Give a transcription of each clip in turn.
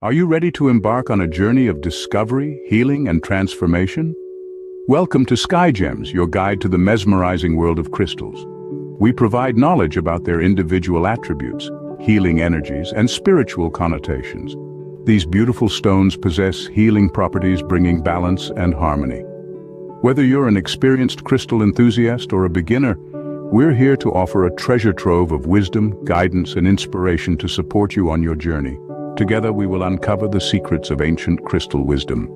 Are you ready to embark on a journey of discovery, healing, and transformation? Welcome to Sky Gems, your guide to the mesmerizing world of crystals. We provide knowledge about their individual attributes, healing energies, and spiritual connotations. These beautiful stones possess healing properties, bringing balance and harmony. Whether you're an experienced crystal enthusiast or a beginner, we're here to offer a treasure trove of wisdom, guidance, and inspiration to support you on your journey. Together, we will uncover the secrets of ancient crystal wisdom.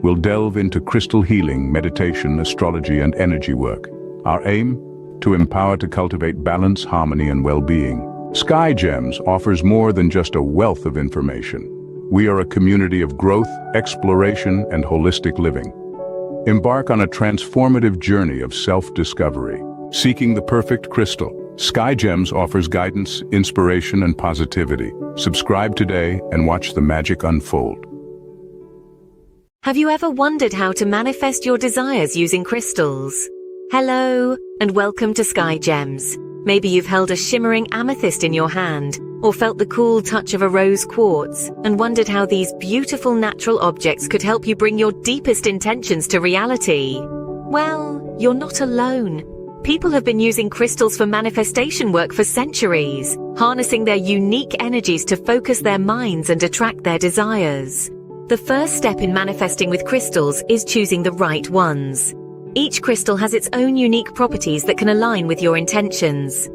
We'll delve into crystal healing, meditation, astrology, and energy work. Our aim? To empower to cultivate balance, harmony, and well-being. Sky Gems offers more than just a wealth of information. We are a community of growth, exploration, and holistic living. Embark on a transformative journey of self-discovery. Seeking the perfect crystal, Sky Gems offers guidance, inspiration, and positivity. Subscribe today and watch the magic unfold. Have you ever wondered how to manifest your desires using crystals? Hello, and welcome to Sky Gems. Maybe you've held a shimmering amethyst in your hand, or felt the cool touch of a rose quartz, and wondered how these beautiful natural objects could help you bring your deepest intentions to reality. Well, you're not alone. People have been using crystals for manifestation work for centuries, harnessing their unique energies to focus their minds and attract their desires. The first step in manifesting with crystals is choosing the right ones. Each crystal has its own unique properties that can align with your intentions.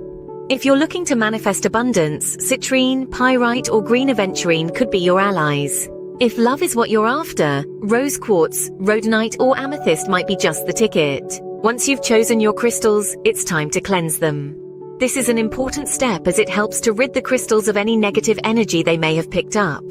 If you're looking to manifest abundance, citrine, pyrite, or green aventurine could be your allies. If love is what you're after, rose quartz, rhodonite, or amethyst might be just the ticket. Once you've chosen your crystals, it's time to cleanse them. This is an important step as it helps to rid the crystals of any negative energy they may have picked up.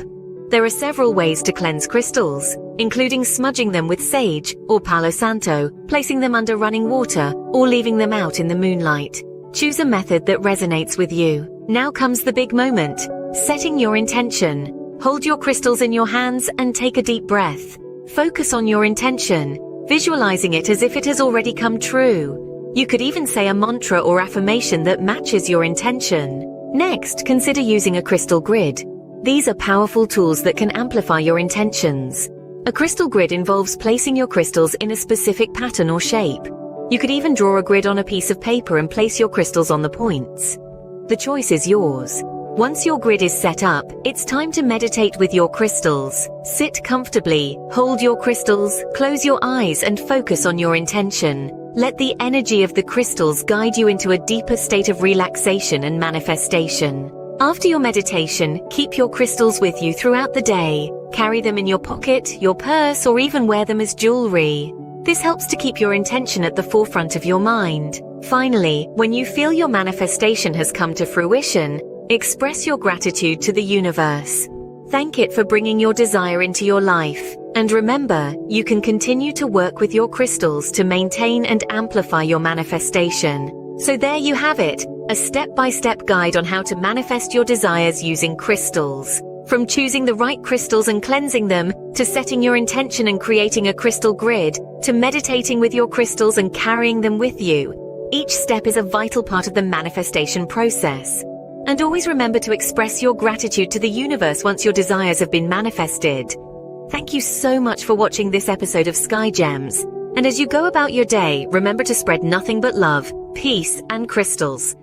There are several ways to cleanse crystals, including smudging them with sage or Palo Santo, placing them under running water, or leaving them out in the moonlight. Choose a method that resonates with you. Now comes the big moment, setting your intention. Hold your crystals in your hands and take a deep breath. Focus on your intention, visualizing it as if it has already come true. You could even say a mantra or affirmation that matches your intention. Next, consider using a crystal grid. These are powerful tools that can amplify your intentions. A crystal grid involves placing your crystals in a specific pattern or shape. You could even draw a grid on a piece of paper and place your crystals on the points. The choice is yours. Once your grid is set up, it's time to meditate with your crystals. Sit comfortably, hold your crystals, close your eyes, and focus on your intention. Let the energy of the crystals guide you into a deeper state of relaxation and manifestation. After your meditation, keep your crystals with you throughout the day. Carry them in your pocket, your purse, or even wear them as jewelry. This helps to keep your intention at the forefront of your mind. Finally, when you feel your manifestation has come to fruition, express your gratitude to the universe. Thank it for bringing your desire into your life. And remember, you can continue to work with your crystals to maintain and amplify your manifestation. So there you have it, a step-by-step guide on how to manifest your desires using crystals. From choosing the right crystals and cleansing them, to setting your intention and creating a crystal grid, to meditating with your crystals and carrying them with you. Each step is a vital part of the manifestation process. And always remember to express your gratitude to the universe once your desires have been manifested. Thank you so much for watching this episode of Sky Gems. And as you go about your day, remember to spread nothing but love, peace, and crystals.